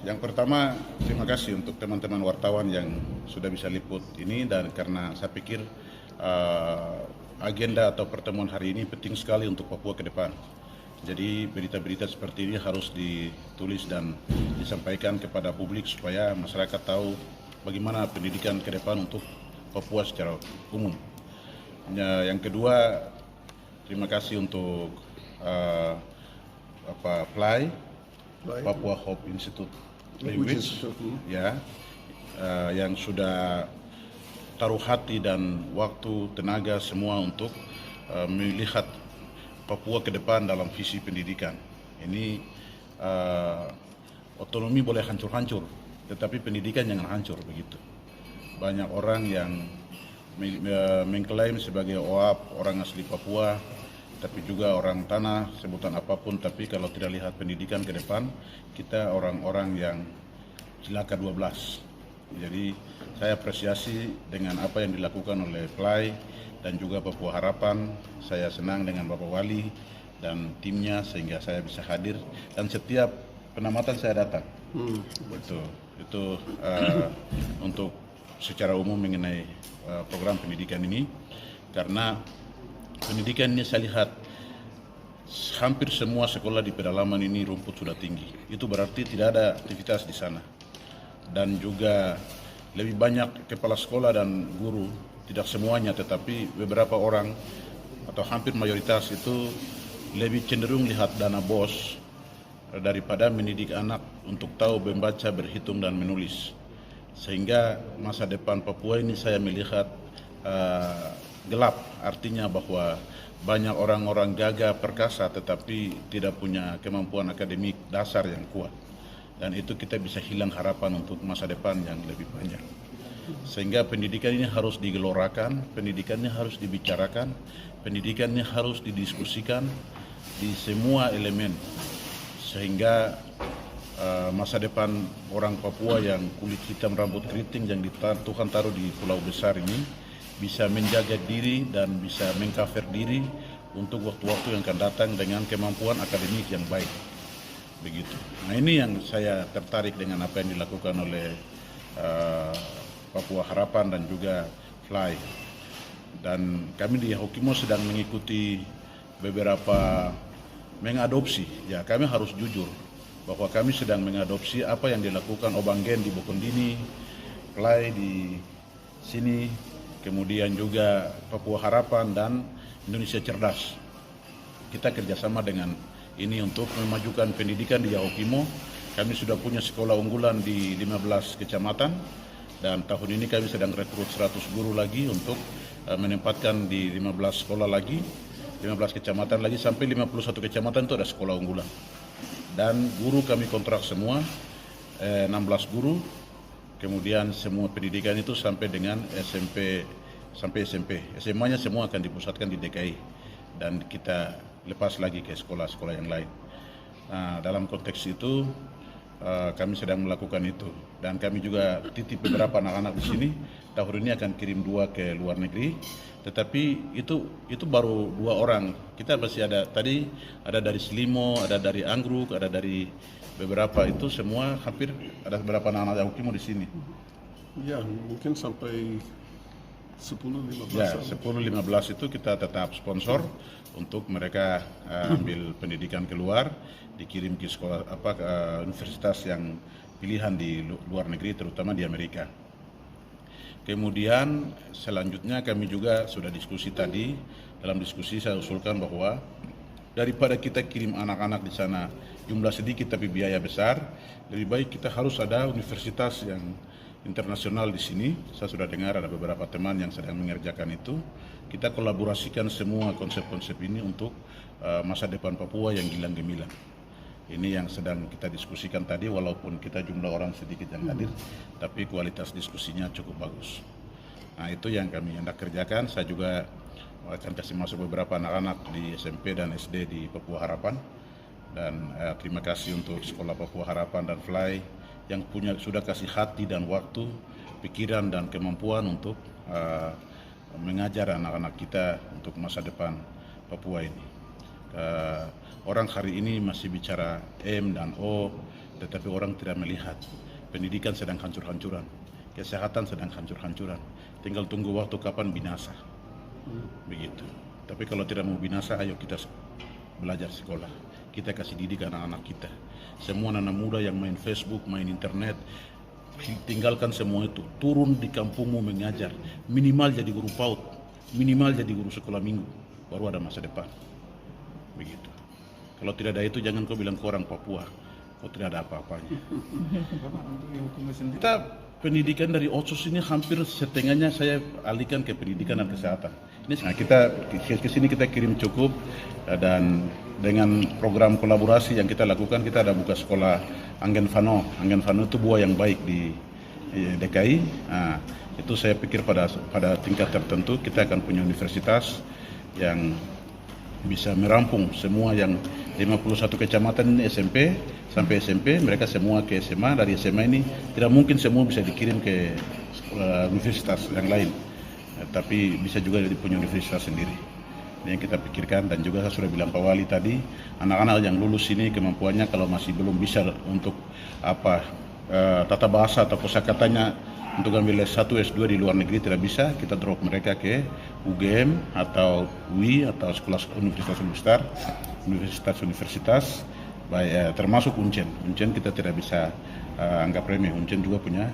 Yang pertama, terima kasih untuk teman-teman wartawan yang sudah bisa liput ini, dan karena saya pikir agenda atau pertemuan hari ini penting sekali untuk Papua ke depan. Jadi berita-berita seperti ini harus ditulis dan disampaikan kepada publik supaya masyarakat tahu bagaimana pendidikan ke depan untuk Papua secara umum. Yang kedua, terima kasih untuk PLAI, Papua Hope Institute Language, ya, yang sudah taruh hati dan waktu, tenaga semua untuk melihat Papua ke depan dalam visi pendidikan. Ini otonomi boleh hancur-hancur, tetapi pendidikan jangan hancur begitu. Banyak orang yang mengklaim sebagai OAP, orang asli Papua, tapi juga orang tanah, sebutan apapun, tapi kalau tidak lihat pendidikan ke depan, kita orang-orang yang cilaka 12. Jadi saya apresiasi dengan apa yang dilakukan oleh PLAI dan juga Papua Harapan. Saya senang dengan Bapak Wali dan timnya sehingga saya bisa hadir, dan setiap penamatan saya datang. Itu untuk secara umum mengenai program pendidikan ini, karena pendidikan ini saya lihat hampir semua sekolah di pedalaman ini rumput sudah tinggi. Itu berarti tidak ada aktivitas di sana. Dan juga lebih banyak kepala sekolah dan guru, tidak semuanya tetapi beberapa orang atau hampir mayoritas itu lebih cenderung lihat dana bos daripada mendidik anak untuk tahu membaca, berhitung dan menulis. Sehingga masa depan Papua ini saya melihat gelap, artinya bahwa banyak orang-orang gagah perkasa tetapi tidak punya kemampuan akademik dasar yang kuat, dan itu kita bisa hilang harapan untuk masa depan yang lebih banyak. Sehingga pendidikan ini harus digelorakan, pendidikannya harus dibicarakan, pendidikannya harus didiskusikan di semua elemen, sehingga masa depan orang Papua yang kulit hitam rambut keriting yang Tuhan taruh di pulau besar ini bisa menjaga diri dan bisa mengcover diri untuk waktu-waktu yang akan datang dengan kemampuan akademik yang baik. Begitu. Nah, ini yang saya tertarik dengan apa yang dilakukan oleh Papua Harapan dan juga PLAI. Dan kami di Hokimo sedang mengikuti beberapa mengadopsi. Ya, kami harus jujur bahwa kami sedang mengadopsi apa yang dilakukan Obanggen di Bokondini, PLAI di sini, kemudian juga Papua Harapan dan Indonesia Cerdas. Kita kerjasama dengan ini untuk memajukan pendidikan di Yahukimo. Kami sudah punya sekolah unggulan di 15 kecamatan, dan tahun ini kami sedang rekrut 100 guru lagi untuk menempatkan di 15 sekolah lagi, 15 kecamatan lagi, sampai 51 kecamatan itu ada sekolah unggulan. Dan guru kami kontrak semua, 16 guru. Kemudian semua pendidikan itu sampai dengan SMP, SMA-nya semua akan dipusatkan di DKI, dan kita lepas lagi ke sekolah-sekolah yang lain. Nah, dalam konteks itu kami sedang melakukan itu, dan kami juga titip beberapa anak-anak di sini. Tahun ini akan kirim 2 ke luar negeri, tetapi itu baru 2 orang. Kita masih ada tadi, ada dari Selimo, ada dari Anggruk, ada dari beberapa, itu semua hampir ada beberapa anak-anak Yahukimo di sini. Ya, mungkin sampai 10-15. Ya, 10-15 itu kita tetap sponsor untuk mereka ambil pendidikan keluar, dikirim ke sekolah ke universitas yang pilihan di luar negeri, terutama di Amerika. Kemudian selanjutnya kami juga sudah diskusi tadi. Dalam diskusi saya usulkan bahwa daripada kita kirim anak-anak di sana jumlah sedikit tapi biaya besar, lebih baik kita harus ada universitas yang internasional di sini. Saya sudah dengar ada beberapa teman yang sedang mengerjakan itu. Kita kolaborasikan semua konsep-konsep ini untuk masa depan Papua yang gilang gemilang. Ini yang sedang kita diskusikan tadi, walaupun kita jumlah orang sedikit yang hadir, tapi kualitas diskusinya cukup bagus. Nah, itu yang kami hendak kerjakan. Saya juga akan kasih masuk beberapa anak-anak di SMP dan SD di Papua Harapan. Dan terima kasih untuk Sekolah Papua Harapan dan PLAI yang sudah kasih hati dan waktu, pikiran dan kemampuan untuk mengajar anak-anak kita untuk masa depan Papua ini. Orang hari ini masih bicara M dan O, tetapi orang tidak melihat. Pendidikan sedang hancur-hancuran, kesehatan sedang hancur-hancuran. Tinggal tunggu waktu kapan binasa. Begitu. Tapi kalau tidak mau binasa, ayo kita belajar sekolah. Kita kasih didik anak-anak kita. Semua anak muda yang main Facebook, main internet, tinggalkan semua itu. Turun di kampungmu mengajar. Minimal jadi guru PAUD, minimal jadi guru sekolah minggu. Baru ada masa depan. Begitu. Kalau tidak ada itu, jangan kau bilang ke orang Papua, kau tidak ada apa-apanya. Kita pendidikan dari Otsus ini hampir setengahnya saya alihkan ke pendidikan dan kesehatan. Nah, kita ke sini kita kirim cukup, dan dengan program kolaborasi yang kita lakukan, kita ada buka sekolah Anggen Fano. Anggen Fano itu buah yang baik di DKI. Nah, itu saya pikir pada tingkat tertentu kita akan punya universitas yang bisa merampung semua yang 51 kecamatan ini SMP sampai SMP, mereka semua ke SMA. Dari SMA ini tidak mungkin semua bisa dikirim ke universitas yang lain, tapi bisa juga punya universitas sendiri. Ini yang kita pikirkan, dan juga saya sudah bilang Pak Wali tadi, anak-anak yang lulus ini kemampuannya kalau masih belum bisa untuk tata bahasa atau kosakatanya untuk ambil S1, S2 di luar negeri tidak bisa, kita drop mereka ke UGM atau UI atau sekolah universitas, termasuk Uncen. Uncen kita tidak bisa anggap remeh, Uncen juga punya